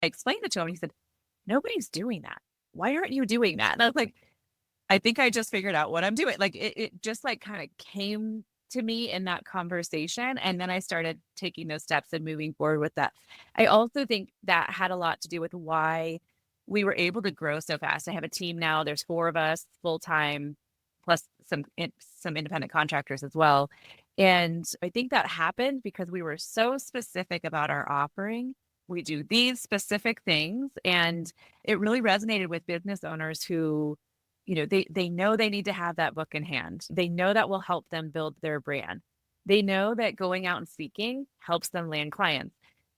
I explained it to him. And he said, nobody's doing that. Why aren't you doing that? And I was like, I think I just figured out what I'm doing. Like it just like kind of came to me in that conversation. And then I started taking those steps and moving forward with that. I also think that had a lot to do with why we were able to grow so fast. I have a team now. There's 4 of us full time, plus some independent contractors as well. And I think that happened because we were so specific about our offering. We do these specific things, and it really resonated with business owners who, they know they need to have that book in hand. They know that will help them build their brand. They know that going out and speaking helps them land clients,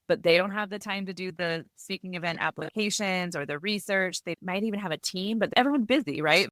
but they don't have the time to do the speaking event applications or the research. They might even have a team, but everyone's busy, right?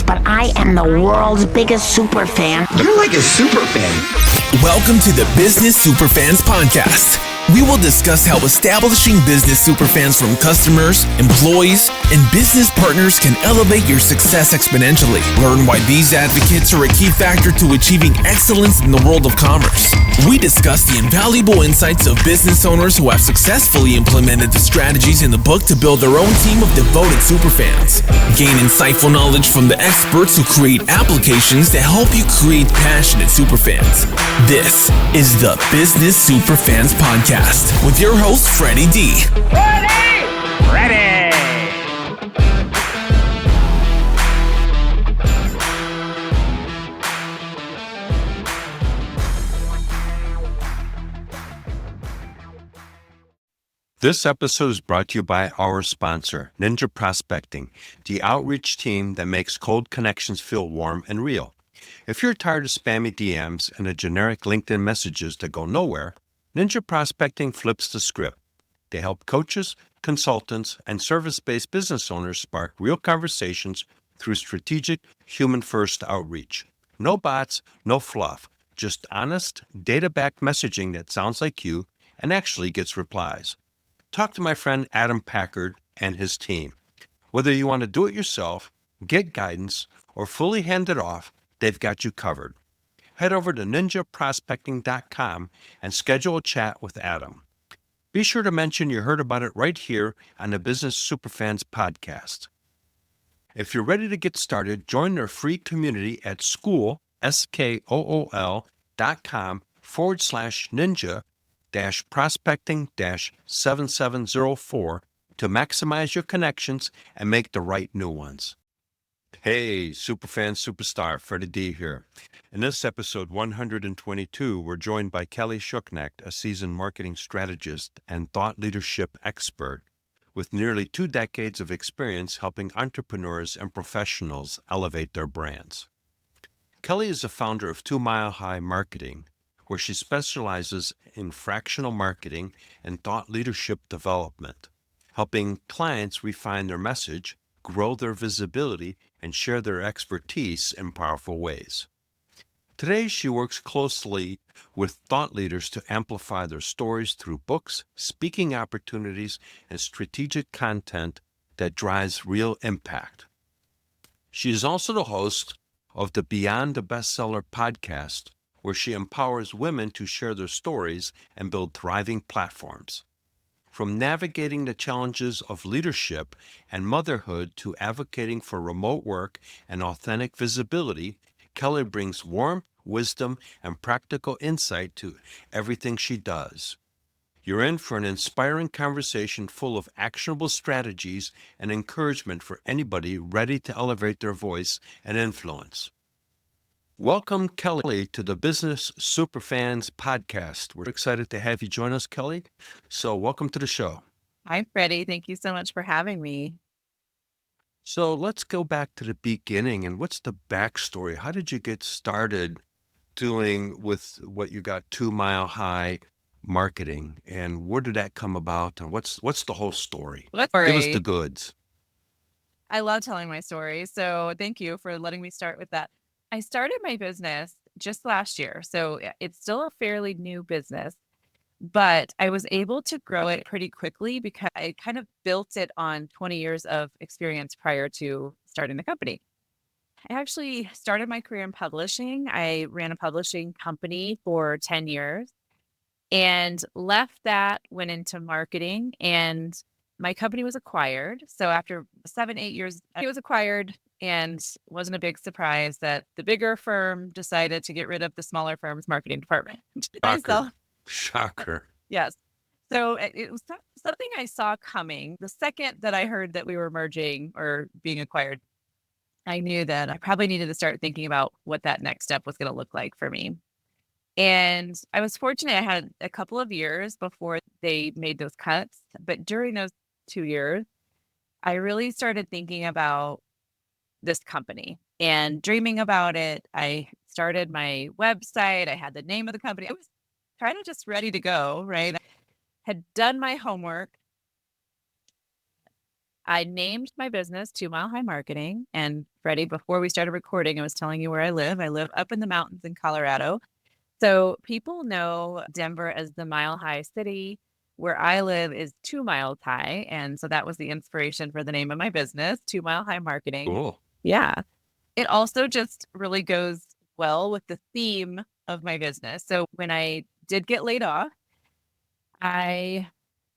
But I am the world's biggest super fan. You're like a super fan. Welcome to the Business Superfans Podcast. We will discuss how establishing business superfans from customers, employees, and business partners can elevate your success exponentially. Learn why these advocates are a key factor to achieving excellence in the world of commerce. We discuss the invaluable insights of business owners who have successfully implemented the strategies in the book to build their own team of devoted superfans. Gain insightful knowledge from the experts who create applications that help you create passionate superfans. This is the Business Superfans Podcast with your host, Freddie D. Ready! This episode is brought to you by our sponsor, Ninja Prospecting, the outreach team that makes cold connections feel warm and real. If you're tired of spammy DMs and the generic LinkedIn messages that go nowhere, Ninja Prospecting flips the script. They help coaches, consultants, and service-based business owners spark real conversations through strategic, human-first outreach. No bots, no fluff, just honest, data-backed messaging that sounds like you and actually gets replies. Talk to my friend Adam Packard and his team. Whether you want to do it yourself, get guidance, or fully hand it off, they've got you covered. Head over to ninjaprospecting.com and schedule a chat with Adam. Be sure to mention you heard about it right here on the Business Superfans podcast. If you're ready to get started, join their free community at school.com/ninja-prospecting-7704 to maximize your connections and make the right new ones. Hey, Superfan Superstar, Freddie D here. In this episode 122, we're joined by Kelly Schuknecht, a seasoned marketing strategist and thought leadership expert with nearly 2 decades of experience helping entrepreneurs and professionals elevate their brands. Kelly is the founder of 2 Mile High Marketing, where she specializes in fractional marketing and thought leadership development, helping clients refine their message, grow their visibility, and share their expertise in powerful ways. Today, she works closely with thought leaders to amplify their stories through books, speaking opportunities, and strategic content that drives real impact. She is also the host of the Beyond the Bestseller podcast, where she empowers women to share their stories and build thriving platforms. From navigating the challenges of leadership and motherhood to advocating for remote work and authentic visibility, Kelly brings warmth, wisdom, and practical insight to everything she does. You're in for an inspiring conversation full of actionable strategies and encouragement for anybody ready to elevate their voice and influence. Welcome, Kelly, to the Business Superfans podcast. We're excited to have you join us, Kelly. So welcome to the show. Hi, Freddie. Thank you so much for having me. So let's go back to the beginning. And what's the backstory? How did you get started doing with what you got 2 Mile High Marketing? And where did that come about? And what's the whole story? Give us the goods. I love telling my story. So thank you for letting me start with that. I started my business just last year. So it's still a fairly new business, but I was able to grow it pretty quickly because I kind of built it on 20 years of experience prior to starting the company. I actually started my career in publishing. I ran a publishing company for 10 years. and left that, went into marketing, and my company was acquired. So after 7, 8 years, it was acquired, and wasn't a big surprise that the bigger firm decided to get rid of the smaller firm's marketing department. I saw, Shocker. yes. So it was something I saw coming. The second that I heard that we were merging or being acquired, I knew that I probably needed to start thinking about what that next step was going to look like for me. And I was fortunate I had a couple of years before they made those cuts. But during those 2 years, I really started thinking about this company and dreaming about it. I started my website. I had the name of the company. I was kind of just ready to go, right? I had done my homework. I named my business 2 Mile High Marketing. And Freddie, before we started recording, I was telling you where I live. I live up in the mountains in Colorado. So people know Denver as the Mile High City. Where I live is 2 miles high. And so that was the inspiration for the name of my business, 2 Mile High Marketing. Cool. Yeah. It also just really goes well with the theme of my business. So when I did get laid off, I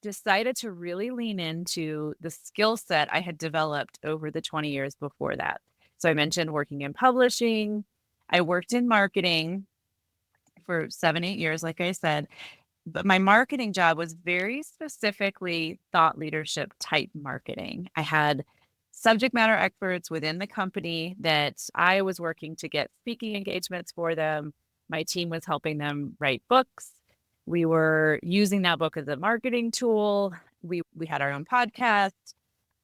decided to really lean into the skill set I had developed over the 20 years before that. So I mentioned working in publishing. I worked in marketing for 7, 8 years, like I said. But my marketing job was very specifically thought leadership type marketing. I had subject matter experts within the company that I was working to get speaking engagements for them. My team was helping them write books. We were using that book as a marketing tool. We had our own podcast.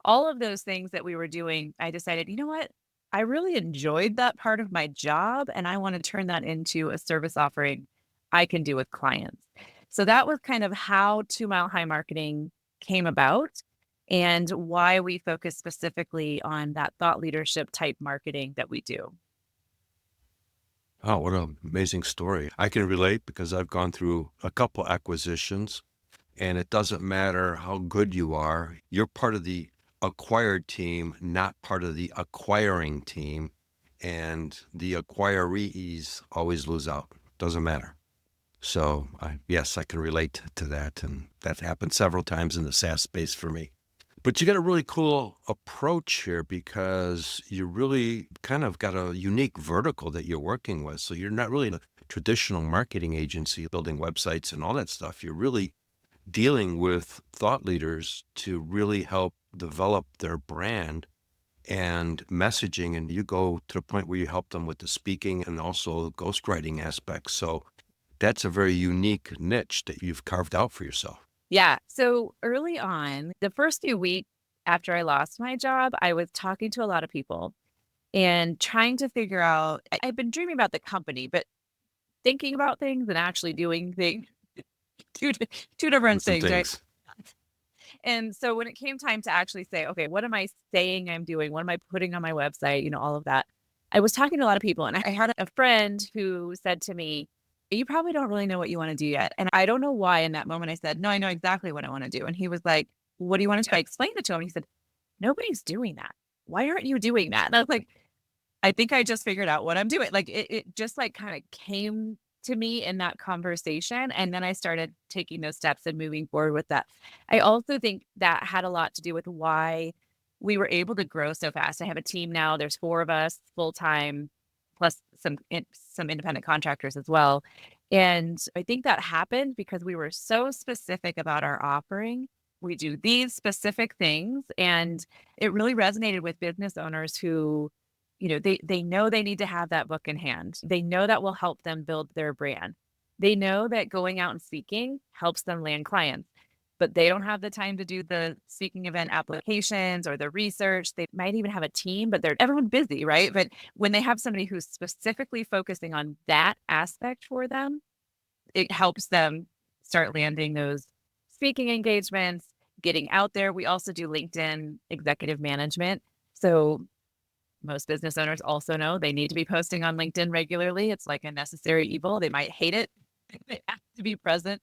All of those things that we were doing, I decided, you know what? I really enjoyed that part of my job, and I want to turn that into a service offering I can do with clients. So that was kind of how 2 Mile High Marketing came about and why we focus specifically on that thought leadership type marketing that we do. Oh, what an amazing story. I can relate because I've gone through a couple acquisitions, and it doesn't matter how good you are. You're part of the acquired team, not part of the acquiring team. And the acquirees always lose out. Doesn't matter. So, yes, I can relate to that. And that happened several times in the SaaS space for me. But you got a really cool approach here because you really kind of got a unique vertical that you're working with. So you're not really a traditional marketing agency building websites and all that stuff. You're really dealing with thought leaders to really help develop their brand and messaging. And you go to the point where you help them with the speaking and also ghostwriting aspects. So that's a very unique niche that you've carved out for yourself. Yeah. So early on, the first few weeks after I lost my job, I was talking to a lot of people and trying to figure out, I've been dreaming about the company, but thinking about things and actually doing things, two, two different Some things, right? things. And so when it came time to actually say, okay, what am I saying I'm doing? What am I putting on my website? All of that. I was talking to a lot of people, and I had a friend who said to me, you probably don't really know what you want to do yet. And I don't know why in that moment I said, no, I know exactly what I want to do. And he was like, what do you want to do? I explained it to him. He said, nobody's doing that. Why aren't you doing that? And I was like, I think I just figured out what I'm doing. Like it just like kind of came to me in that conversation. And then I started taking those steps and moving forward with that. I also think that had a lot to do with why we were able to grow so fast. I have a team now. There's 4 of us full time, plus some independent contractors as well. And I think that happened because we were so specific about our offering. We do these specific things, and it really resonated with business owners who, they know they need to have that book in hand. They know that will help them build their brand. They know that going out and speaking helps them land clients, but they don't have the time to do the speaking event applications or the research. They might even have a team, but everyone's busy, right? But when they have somebody who's specifically focusing on that aspect for them, it helps them start landing those speaking engagements, getting out there. We also do LinkedIn executive management. So most business owners also know they need to be posting on LinkedIn regularly. It's like a necessary evil. They might hate it. They have to be present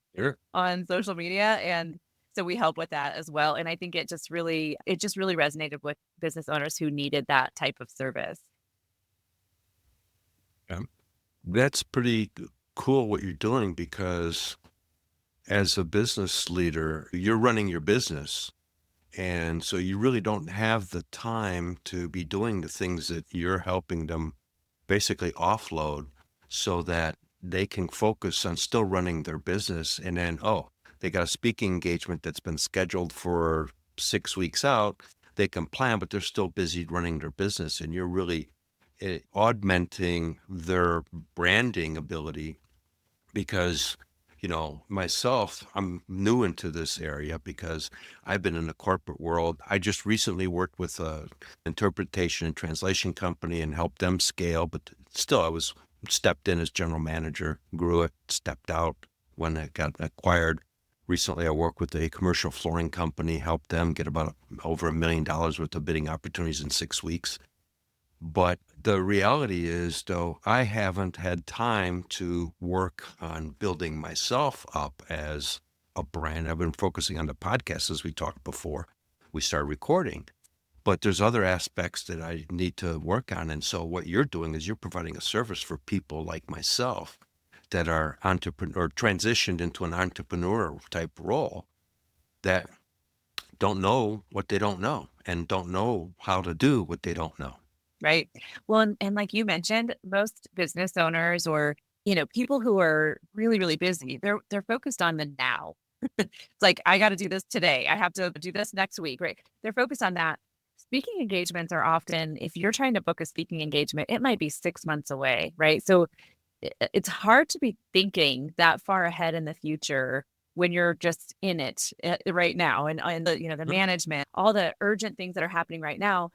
on social media. And so we help with that as well. And I think it just really resonated with business owners who needed that type of service. Yeah. That's pretty cool what you're doing because as a business leader, you're running your business. And so you really don't have the time to be doing the things that you're helping them basically offload so that they can focus on still running their business. And then, oh, they got a speaking engagement that's been scheduled for 6 weeks out. They can plan, but they're still busy running their business. And you're really augmenting their branding ability because, myself, I'm new into this area because I've been in the corporate world. I just recently worked with a interpretation and translation company and helped them scale, but still I was stepped in as general manager, grew it, stepped out when it got acquired. Recently, I worked with a commercial flooring company, helped them get about over $1 million worth of bidding opportunities in 6 weeks. But the reality is, though, I haven't had time to work on building myself up as a brand. I've been focusing on the podcast, as we talked before we started recording. But there's other aspects that I need to work on. And so what you're doing is you're providing a service for people like myself that are entrepreneur transitioned into an entrepreneur type role that don't know what they don't know and don't know how to do what they don't know. Right. Well, and like you mentioned, most business owners or, people who are really, really busy, they're focused on the now. It's like, I got to do this today. I have to do this next week. Right. They're focused on that. Speaking engagements are often, if you're trying to book a speaking engagement, it might be 6 months away. Right. So it's hard to be thinking that far ahead in the future when you're just in it right now and the management, all the urgent things that are happening right now.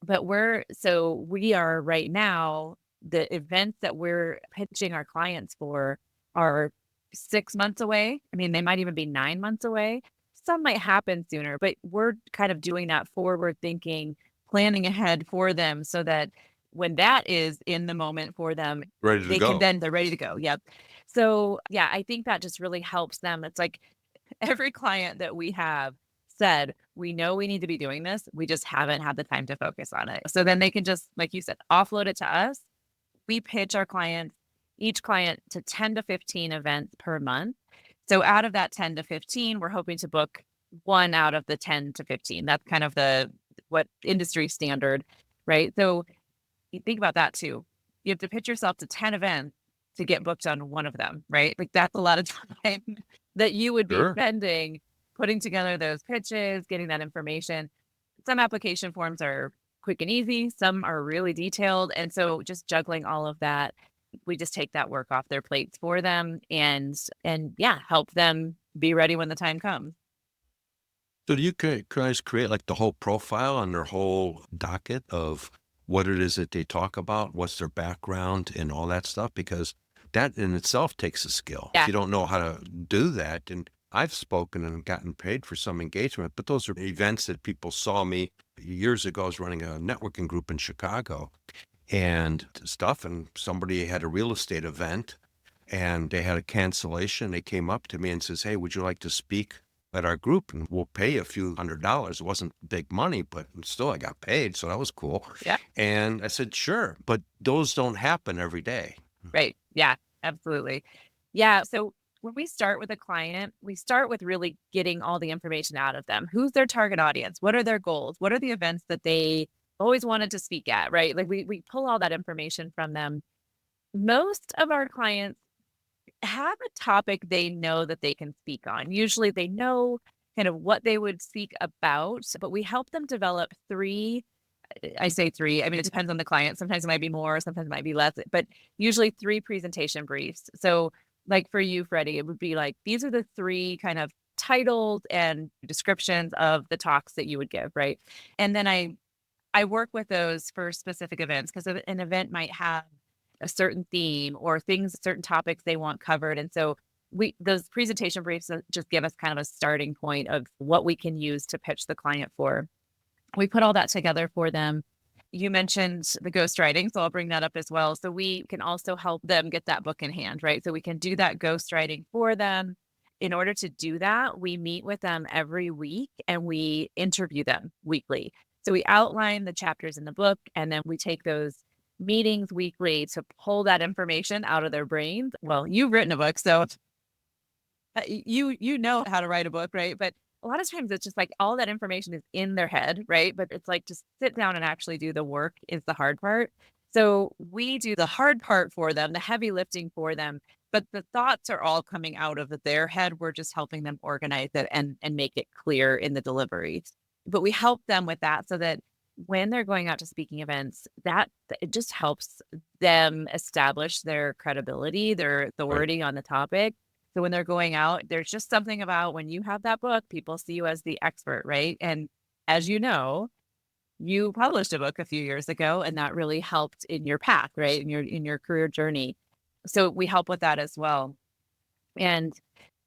But we are right now, the events that we're pitching our clients for are 6 months away. I mean, they might even be 9 months away. Some might happen sooner, but we're kind of doing that forward thinking, planning ahead for them so that when that is in the moment for them, Ready to go. they're ready to go. Yep. So yeah, I think that just really helps them. It's like every client that we have said, we know we need to be doing this. We just haven't had the time to focus on it. So then they can just, like you said, offload it to us. We pitch our clients, each client to 10 to 15 events per month. So out of that 10 to 15, we're hoping to book one out of the 10 to 15. That's kind of what industry standard, right? So you think about that too. You have to pitch yourself to 10 events to get booked on one of them, right? Like that's a lot of time that you would be Sure. spending putting together those pitches, getting that information. Some application forms are quick and easy. Some are really detailed. And so just juggling all of that, we just take that work off their plates for them and yeah, help them be ready when the time comes. So do you guys create like the whole profile on their whole docket of what it is that they talk about, what's their background and all that stuff? Because that in itself takes a skill. Yeah. If you don't know how to do that, and I've spoken and gotten paid for some engagement, but those are events that people saw me years ago. I was running a networking group in Chicago and stuff, and somebody had a real estate event and they had a cancellation. They came up to me and says, "Hey, would you like to speak at our group? And we'll pay a few $100s." It wasn't big money, but still I got paid. So that was cool. Yeah. And I said, sure, but those don't happen every day. Right. Yeah, absolutely. Yeah. So when we start with a client, we start with really getting all the information out of them. Who's their target audience? What are their goals? What are the events that they always wanted to speak at? Right. Like we pull all that information from them. Most of our clients have a topic they know that they can speak on. Usually they know kind of what they would speak about, but we help them develop three. I say three. I mean, it depends on the client. Sometimes it might be more, sometimes it might be less, but usually 3 presentation briefs. So like for you, Freddie, it would be like, these are the 3 kind of titles and descriptions of the talks that you would give, right? And then I work with those for specific events because an event might have a certain theme or certain topics they want covered. And so those presentation briefs just give us kind of a starting point of what we can use to pitch the client for. We put all that together for them. You mentioned the ghostwriting, so I'll bring that up as well. So we can also help them get that book in hand, right? So we can do that ghostwriting for them. In order to do that, we meet with them every week and we interview them weekly. So we outline the chapters in the book and then we take those meetings weekly to pull that information out of their brains. Well, you've written a book, so you know how to write a book, right? But a lot of times it's just like all that information is in their head, right? But it's like just sit down and actually do the work is the hard part. So we do the hard part for them, the heavy lifting for them, but the thoughts are all coming out of their head. We're just helping them organize it and make it clear in the delivery. But we help them with that so that when they're going out to speaking events, that it just helps them establish their credibility, their Right. authority on the topic. So when they're going out, there's just something about when you have that book, people see you as the expert, right? And as you know, you published a book a few years ago and that really helped in your path, right? In your career journey. So we help with that as well. And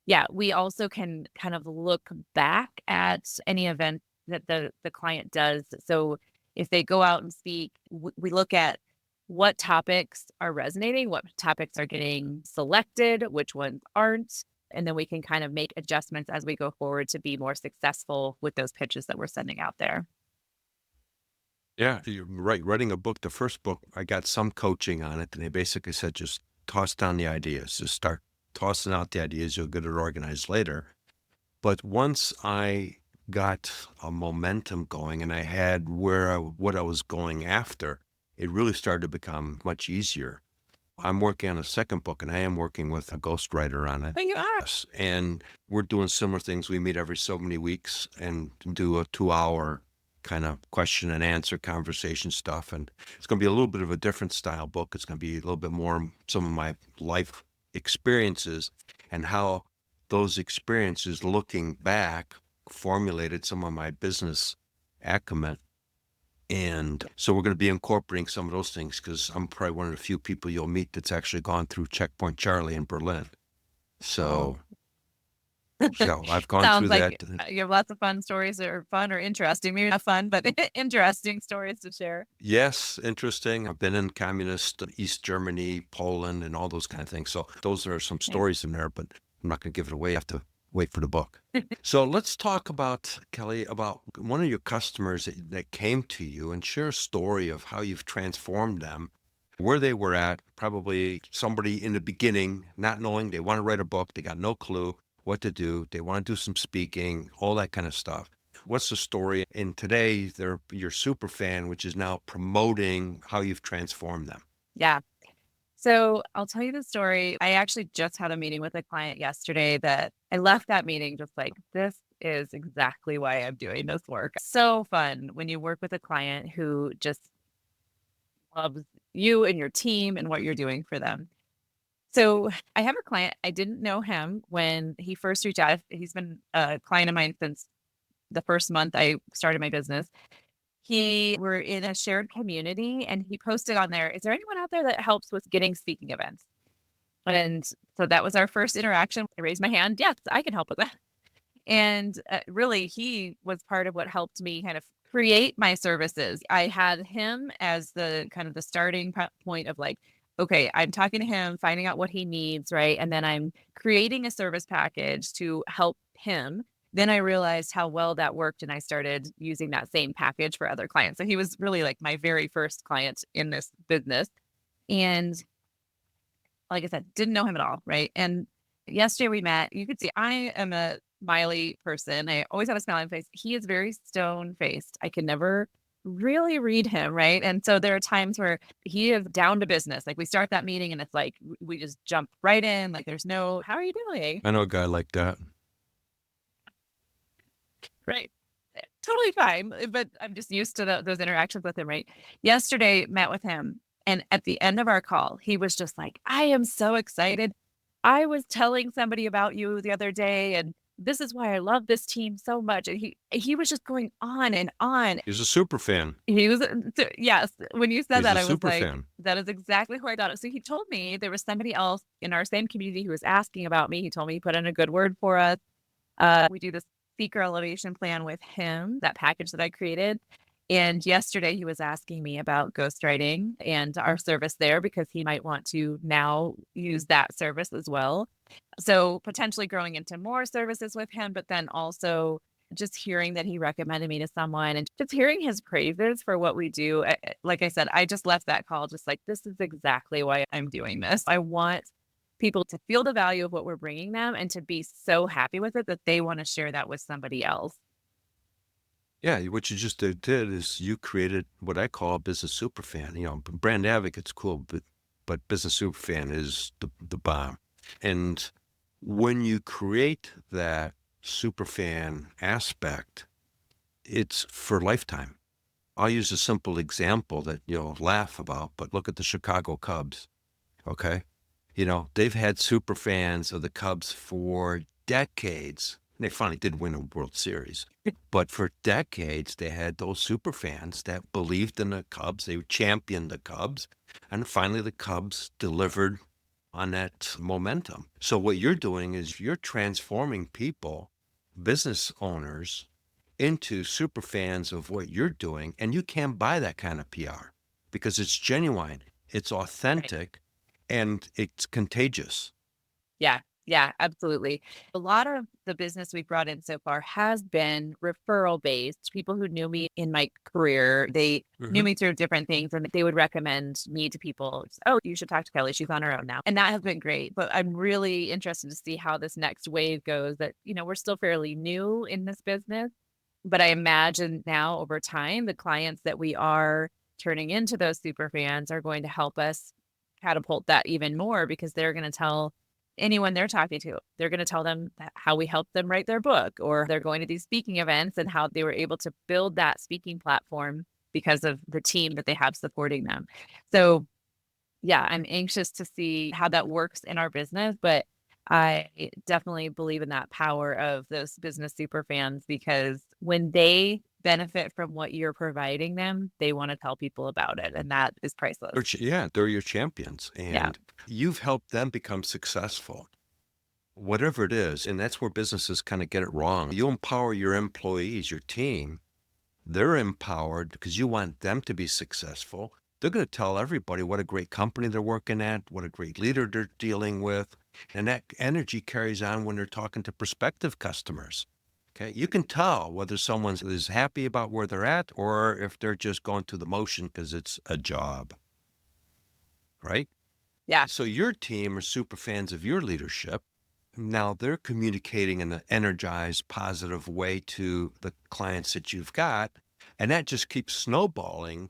yeah, we also can kind of look back at any event that the client does. So if they go out and speak, we look at what topics are resonating, what topics are getting selected, which ones aren't. And then we can kind of make adjustments as we go forward to be more successful with those pitches that we're sending out there. Yeah, you're right. Writing a book, the first book, I got some coaching on it, and they basically said just toss down the ideas, just start tossing out the ideas. You'll get it organized later. But once I got a momentum going and I had what I was going after, it really started to become much easier. I'm working on a second book, and I am working with a ghostwriter on it. But you are. Yes, and we're doing similar things. We meet every so many weeks and do a 2-hour kind of question and answer conversation stuff. And it's going to be a little bit of a different style book. It's going to be a little bit more some of my life experiences and how those experiences, looking back, formulated some of my business acumen. And so we're going to be incorporating some of those things because I'm probably one of the few people you'll meet that's actually gone through Checkpoint Charlie in Berlin. So, so I've gone Sounds through like that. you have lots of fun stories that are fun or interesting. Maybe not fun, but interesting stories to share. Yes, interesting. I've been in communist East Germany, Poland, and all those kind of things. So those are some Nice. stories in there, but I'm not going to give it away. You have to wait for the book. So let's talk about, Kelly, about one of your customers that came to you and share a story of how you've transformed them, where they were at, probably somebody in the beginning, not knowing they want to write a book. They got no clue what to do. They want to do some speaking, all that kind of stuff. What's the story? And today they're your super fan, which is now promoting how you've transformed them. Yeah. So I'll tell you the story. I actually just had a meeting with a client yesterday that I left that meeting just like, this is exactly why I'm doing this work. So fun when you work with a client who just loves you and your team and what you're doing for them. So I have a client. I didn't know him when he first reached out. He's been a client of mine since the first month I started my business. We're in a shared community and he posted on there, is there anyone out there that helps with getting speaking events? And so that was our first interaction. I raised my hand. Yes, I can help with that. And really, he was part of what helped me kind of create my services. I had him as the kind of the starting point of like, okay, I'm talking to him, finding out what he needs, right? And then I'm creating a service package to help him. Then I realized how well that worked and I started using that same package for other clients. So he was really like my very first client in this business. And like I said, didn't know him at all, right? And yesterday we met. You could see I am a smiley person. I always have a smiling face. He is very stone faced. I can never really read him, right? And so there are times where he is down to business. Like we start that meeting and it's like we just jump right in. Like there's no, how are you doing? I know a guy like that. Right. Totally fine. But I'm just used to those interactions with him, right? Yesterday, met with him. And at the end of our call, he was just like, I am so excited. I was telling somebody about you the other day, and this is why I love this team so much. And he was just going on and on. He's a super fan. He was, yes, when you said He's that, a I was super like, fan. that is exactly who I thought. So he told me there was somebody else in our same community who was asking about me. He told me he put in a good word for us. We do this speaker elevation plan with him, that package that I created. And yesterday he was asking me about ghostwriting and our service there because he might want to now use that service as well. So potentially growing into more services with him, but then also just hearing that he recommended me to someone and just hearing his praises for what we do. Like I said, I just left that call just like, this is exactly why I'm doing this. I want people to feel the value of what we're bringing them and to be so happy with it that they want to share that with somebody else. Yeah, what you just did is you created what I call a business superfan. Brand advocate's cool, but business superfan is the bomb. And when you create that superfan aspect, it's for lifetime. I'll use a simple example that you'll laugh about, but look at the Chicago Cubs. Okay. They've had super fans of the Cubs for decades. They finally did win a World Series. But for decades, they had those super fans that believed in the Cubs. They championed the Cubs. And finally, the Cubs delivered on that momentum. So what you're doing is you're transforming people, business owners, into super fans of what you're doing. And you can't buy that kind of PR because it's genuine, it's Right. authentic, and it's contagious. Yeah. Yeah, absolutely. A lot of the business we've brought in so far has been referral based. People who knew me in my career, they knew Hmm. me through different things and they would recommend me to people. Oh, you should talk to Kelly. She's on her own now. And that has been great. But I'm really interested to see how this next wave goes that, we're still fairly new in this business. But I imagine now over time, the clients that we are turning into those super fans are going to help us catapult that even more because they're going to tell anyone they're talking to, they're going to tell them how we helped them write their book, or they're going to these speaking events and how they were able to build that speaking platform because of the team that they have supporting them. So, yeah, I'm anxious to see how that works in our business, but I definitely believe in that power of those business super fans because when they benefit from what you're providing them, they want to tell people about it. And that is priceless. Yeah, they're your champions, Yeah. and you've helped them become successful, whatever it is. And that's where businesses kind of get it wrong. You empower your employees, your team. They're empowered because you want them to be successful. They're going to tell everybody what a great company they're working at, what a great leader they're dealing with. And that energy carries on when they're talking to prospective customers. Okay. You can tell whether someone is happy about where they're at or if they're just going through the motion because it's a job, right? Yeah. So your team are super fans of your leadership. Now they're communicating in an energized, positive way to the clients that you've got. And that just keeps snowballing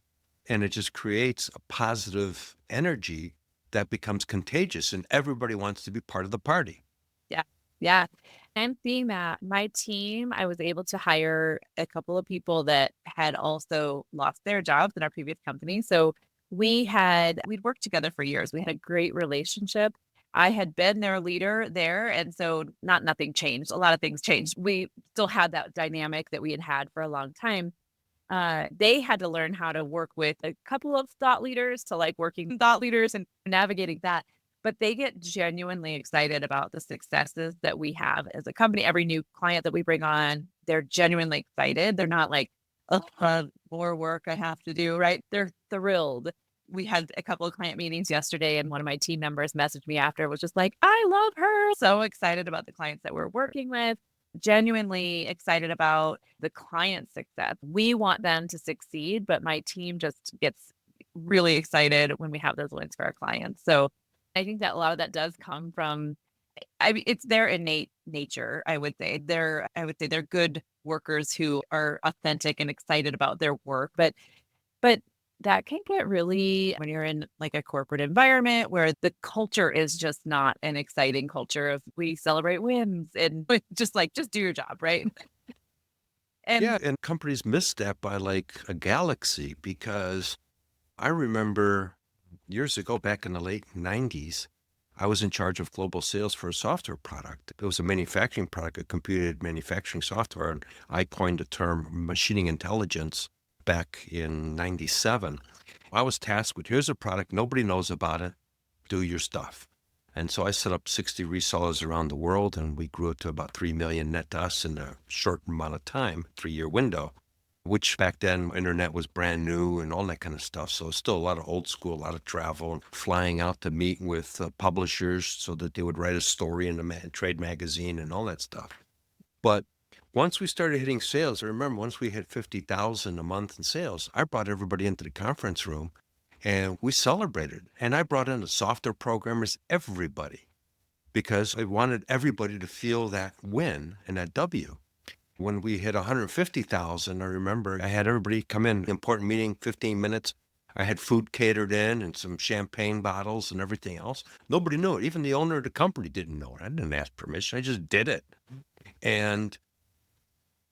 and it just creates a positive energy that becomes contagious and everybody wants to be part of the party. Yeah. Yeah. And seeing that my team, I was able to hire a couple of people that had also lost their jobs in our previous company. So we'd worked together for years. We had a great relationship. I had been their leader there. And so nothing changed. A lot of things changed. We still had that dynamic that we had had for a long time. They had to learn how to work with a couple of thought leaders to like working thought leaders and navigating that. But they get genuinely excited about the successes that we have as a company. Every new client that we bring on, they're genuinely excited. They're not like, oh, more work I have to do, right? They're thrilled. We had a couple of client meetings yesterday, and one of my team members messaged me after, was just like, I love her. So excited about the clients that we're working with, genuinely excited about the client success. We want them to succeed, but my team just gets really excited when we have those wins for our clients. So I think that a lot of that does come from, I mean, it's their innate nature, I would say. They're good workers who are authentic and excited about their work. But that can get really when you're in like a corporate environment where the culture is just not an exciting culture of we celebrate wins and just do your job, right? Yeah. And And companies miss that by like a galaxy because I remember years ago, back in the late 90s, I was in charge of global sales for a software product. It was a manufacturing product, a computer manufacturing software. And I coined the term machining intelligence back in 97. I was tasked with here's a product, nobody knows about it, do your stuff. And so I set up 60 resellers around the world, and we grew it to about 3 million net to us in a short amount of time, 3-year window, which back then internet was brand new and all that kind of stuff. So still a lot of old school, a lot of travel and flying out to meet with publishers so that they would write a story in a trade magazine and all that stuff. But once we started hitting sales, I remember once we hit 50,000 a month in sales, I brought everybody into the conference room and we celebrated. And I brought in the software programmers, everybody. because I wanted everybody to feel that win and that W. When we hit 150,000, I remember I had everybody come in, important meeting, 15 minutes. I had food catered in and some champagne bottles and everything else. Nobody knew it. Even the owner of the company didn't know it. I didn't ask permission. I just did it. And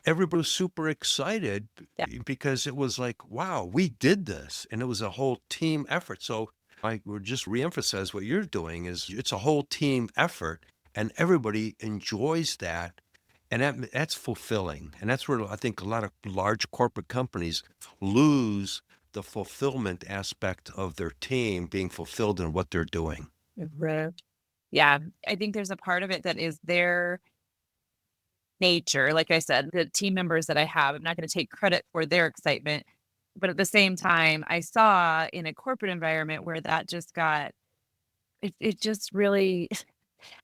everybody was super excited Yeah. because it was like, wow, we did this. And it was a whole team effort. So I would just reemphasize what you're doing is it's a whole team effort and everybody enjoys that. And that's fulfilling. And that's where I think a lot of large corporate companies lose the fulfillment aspect of their team being fulfilled in what they're doing. Right. Yeah. I think there's a part of it that is their nature. Like I said, the team members that I have, I'm not going to take credit for their excitement. But at the same time, I saw in a corporate environment where that just got, it just really,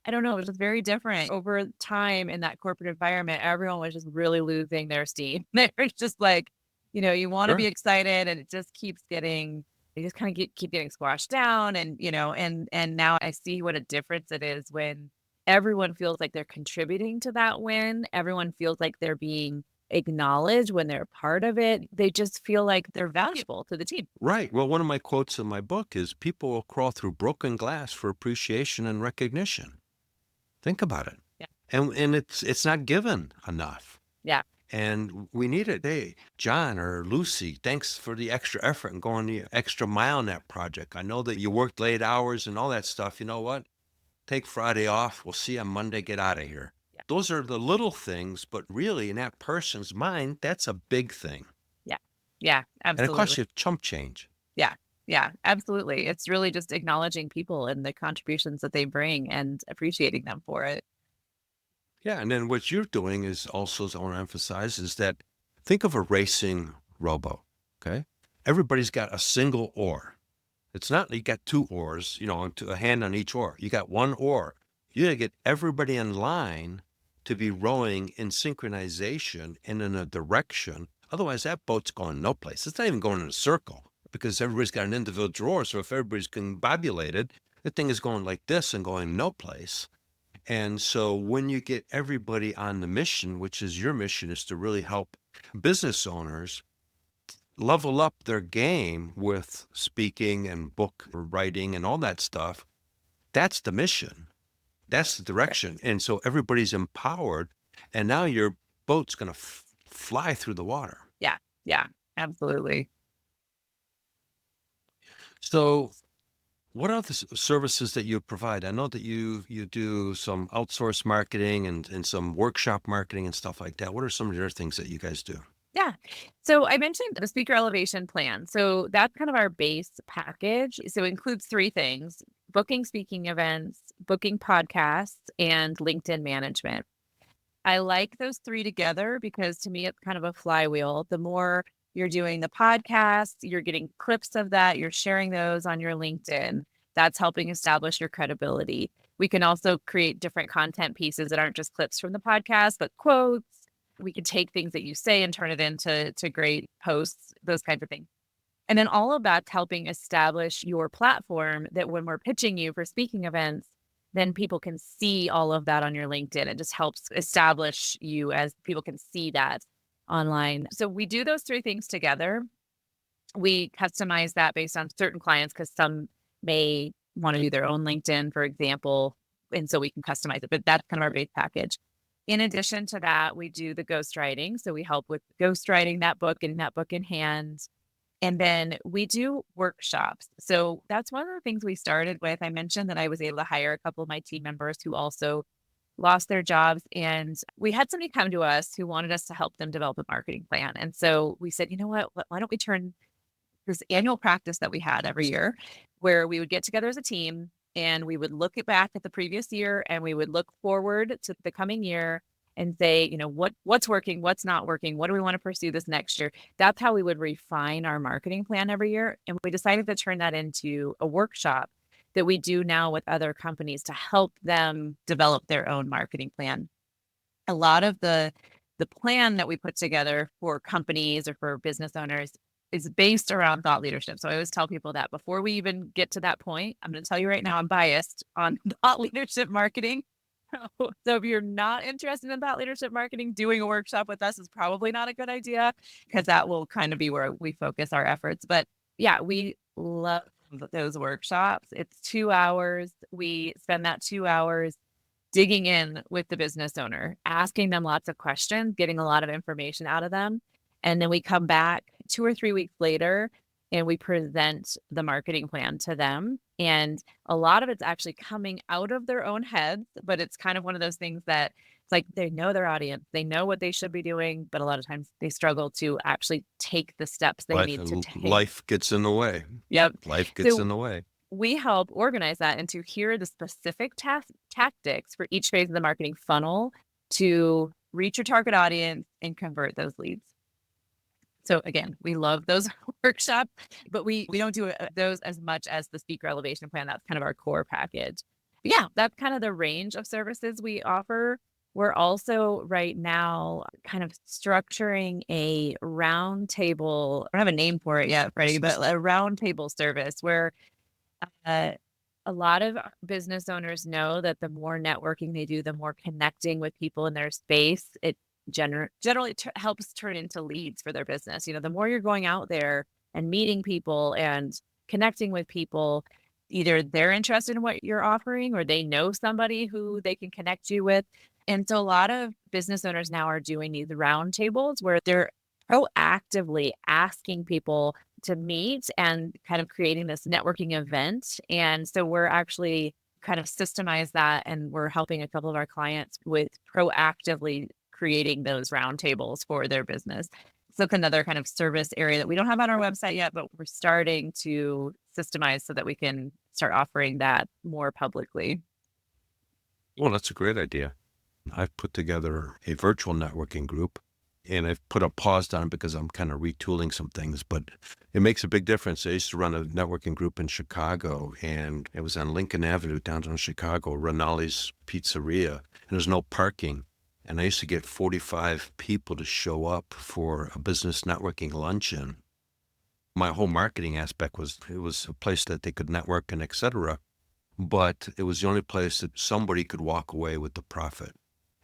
I don't know, it was just very different over time in that corporate environment. Everyone was just really losing their steam. They were just like, you want to Sure. be excited and it just keeps getting, they just kind of keep getting squashed down. And, and now I see what a difference it is when everyone feels like they're contributing to that win. Everyone feels like they're being acknowledged when they're part of it. They just feel like they're valuable to the team. Right. Well, one of my quotes in my book is people will crawl through broken glass for appreciation and recognition. Think about it. Yeah. And it's not given enough. Yeah. And we need it. Hey, John or Lucy, thanks for the extra effort and going the extra mile in that project. I know that you worked late hours and all that stuff. You know what? Take Friday off. We'll see you on Monday. Get out of here. Yeah. Those are the little things, but really in that person's mind, that's a big thing. Yeah. Yeah. And it costs Absolutely. you chump change. Yeah. Yeah. Absolutely. It's really just acknowledging people and the contributions that they bring and appreciating them for it. Yeah, and then what you're doing is also, I want to emphasize, is that think of a racing rowboat, okay? Everybody's got a single oar. It's not you got two oars, a hand on each oar. You got one oar. You got to get everybody in line to be rowing in synchronization and in a direction. Otherwise, that boat's going no place. It's not even going in a circle because everybody's got an individual oar. So if everybody's combobulated, the thing is going like this and going no place. And so when you get everybody on the mission, which is your mission, is to really help business owners level up their game with speaking and book writing and all that stuff, that's the mission. That's the direction. And so everybody's empowered. And now your boat's going to fly through the water. Yeah. Yeah. Absolutely. So what are the services that you provide? I know that you do some outsourced marketing and some workshop marketing and stuff like that. What are some of the other things that you guys do? Yeah. So I mentioned the speaker elevation plan. So that's kind of our base package. So it includes three things: booking speaking events, booking podcasts, and LinkedIn management. I like those three together because to me, it's kind of a flywheel. The more you're doing the podcast, you're getting clips of that, you're sharing those on your LinkedIn. That's helping establish your credibility. We can also create different content pieces that aren't just clips from the podcast, but quotes. We can take things that you say and turn it into great posts, those kinds of things. And then all of that's helping establish your platform that when we're pitching you for speaking events, then people can see all of that on your LinkedIn. It just helps establish you as people can see that online. So we do those three things together. We customize that based on certain clients because some may want to do their own LinkedIn, for example. And so we can customize it, but that's kind of our base package. In addition to that, we do the ghostwriting. So we help with ghostwriting that book, getting that book in hand. And then we do workshops. So that's one of the things we started with. I mentioned that I was able to hire a couple of my team members who also lost their jobs. And we had somebody come to us who wanted us to help them develop a marketing plan. And so we said, you know what, why don't we turn this annual practice that we had every year where we would get together as a team and we would look back at the previous year and we would look forward to the coming year and say, what's working, what's not working, what do we want to pursue this next year? That's how we would refine our marketing plan every year. And we decided to turn that into a workshop that we do now with other companies to help them develop their own marketing plan. A lot of the plan that we put together for companies or for business owners is based around thought leadership. So I always tell people that before we even get to that point, I'm going to tell you right now, I'm biased on thought leadership marketing. So if you're not interested in thought leadership marketing, doing a workshop with us is probably not a good idea, because that will kind of be where we focus our efforts. But yeah, we love those workshops. It's 2 hours. We spend that 2 hours digging in with the business owner, asking them lots of questions, getting a lot of information out of them. And then we come back 2 or 3 weeks later and we present the marketing plan to them. And a lot of it's actually coming out of their own heads, but it's kind of one of those things that it's like they know their audience, they know what they should be doing, but a lot of times they struggle to actually take the steps they need to take. Life gets in the way. Yep. Life gets So in the way. we help organize that into here are the specific tactics for each phase of the marketing funnel to reach your target audience and convert those leads. So again, we love those workshops, but we don't do those as much as the speaker elevation plan. That's kind of our core package. But yeah, that's kind of the range of services we offer. We're also right now kind of structuring a roundtable. I don't have a name for it yet, Freddie, but a roundtable service where a lot of business owners know that the more networking they do, the more connecting with people in their space, it generally helps turn into leads for their business. The more you're going out there and meeting people and connecting with people, either they're interested in what you're offering or they know somebody who they can connect you with. And so a lot of business owners now are doing these roundtables where they're proactively asking people to meet and kind of creating this networking event. And so we're actually kind of systemize that, and we're helping a couple of our clients with proactively creating those roundtables for their business. So another kind of service area that we don't have on our website yet, but we're starting to systemize so that we can start offering that more publicly. Well, that's a great idea. I've put together a virtual networking group, and I've put a pause on it because I'm kind of retooling some things, but it makes a big difference. I used to run a networking group in Chicago, and it was on Lincoln Avenue, downtown Chicago, Rinaldi's Pizzeria, and there's no parking. And I used to get 45 people to show up for a business networking luncheon. My whole marketing aspect was, it was a place that they could network and et cetera, but it was the only place that somebody could walk away with the profit.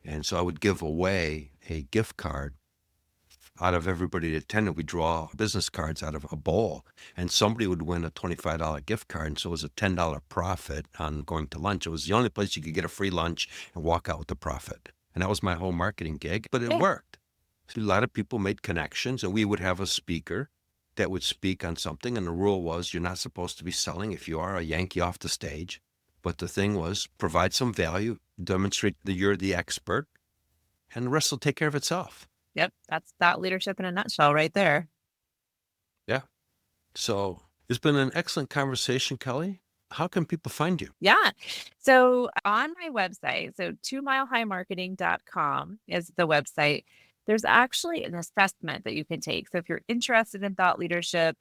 And so I would give away a gift card. Out of everybody that attended, we draw business cards out of a bowl, and somebody would win a $25 gift card. And so it was a $10 profit on going to lunch. It was the only place you could get a free lunch and walk out with the profit. And that was my whole marketing gig, but it worked. So a lot of people made connections, and we would have a speaker that would speak on something. And the rule was you're not supposed to be selling. If you are, a Yankee off the stage. But the thing was, provide some value, demonstrate that you're the expert, and the rest will take care of itself. Yep. That's thought leadership in a nutshell right there. Yeah. So it's been an excellent conversation, Kelly. How can people find you? Yeah. So on my website, so 2milehighmarketing.com is the website. There's actually an assessment that you can take. So if you're interested in thought leadership,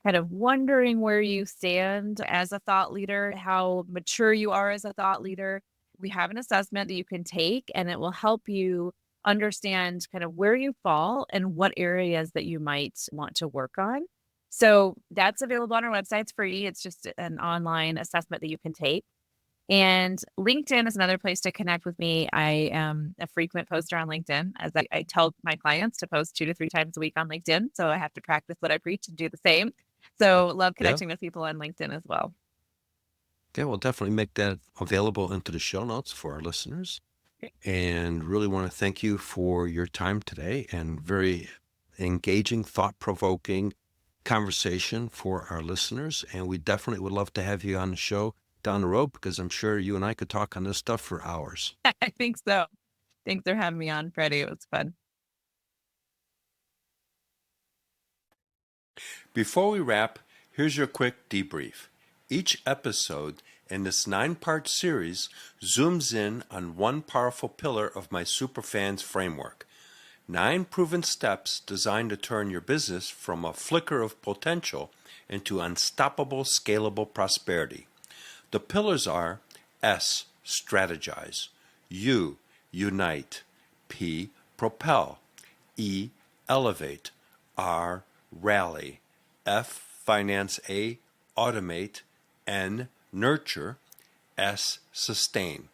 kind of wondering where you stand as a thought leader, how mature you are as a thought leader, we have an assessment that you can take, and it will help you understand kind of where you fall and what areas that you might want to work on. So that's available on our website. It's free. It's just an online assessment that you can take. And LinkedIn is another place to connect with me. I am a frequent poster on LinkedIn, as I tell my clients to post 2 to 3 times a week on LinkedIn. So I have to practice what I preach and do the same. So love connecting with people on LinkedIn as well. Yeah, we'll definitely make that available into the show notes for our listeners. And really want to thank you for your time today, and very engaging, thought-provoking conversation for our listeners. And we definitely would love to have you on the show down the road, because I'm sure you and I could talk on this stuff for hours. I think so. Thanks for having me on, Freddie. It was fun. Before we wrap, here's your quick debrief. Each episode in this 9-part series zooms in on one powerful pillar of my Superfans framework. 9 proven steps designed to turn your business from a flicker of potential into unstoppable, scalable prosperity. The pillars are S, strategize, U, unite, P, propel, E, elevate, R, rally, F, finance. A, automate. N, nurture. S, sustain.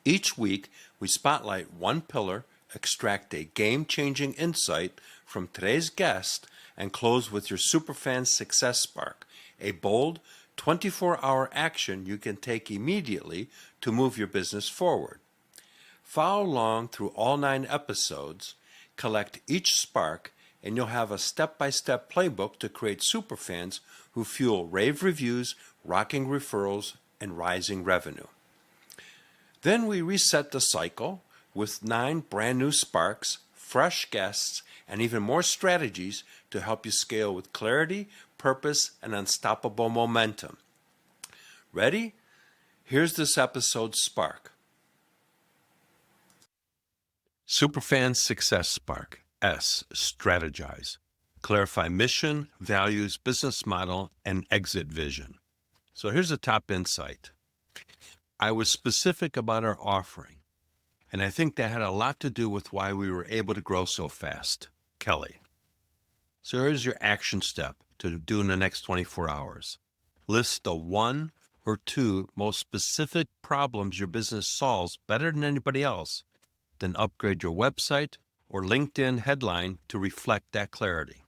Each week, we spotlight one pillar, extract a game-changing insight from today's guest, and close with your Superfan Success Spark, a bold, 24-hour action you can take immediately to move your business forward. Follow along through all 9 episodes, collect each spark, and you'll have a step-by-step playbook to create superfans who fuel rave reviews, rocking referrals, and rising revenue. Then we reset the cycle with 9 brand new sparks, fresh guests, and even more strategies to help you scale with clarity, purpose, and unstoppable momentum. Ready? Here's this episode's spark. Superfan Success Spark. S, strategize. Clarify mission, values, business model, and exit vision. So here's the top insight. I was specific about our offering, and I think that had a lot to do with why we were able to grow so fast. Kelly. So here's your action step to do in the next 24 hours. List the 1 or 2 most specific problems your business solves better than anybody else. Then upgrade your website or LinkedIn headline to reflect that clarity.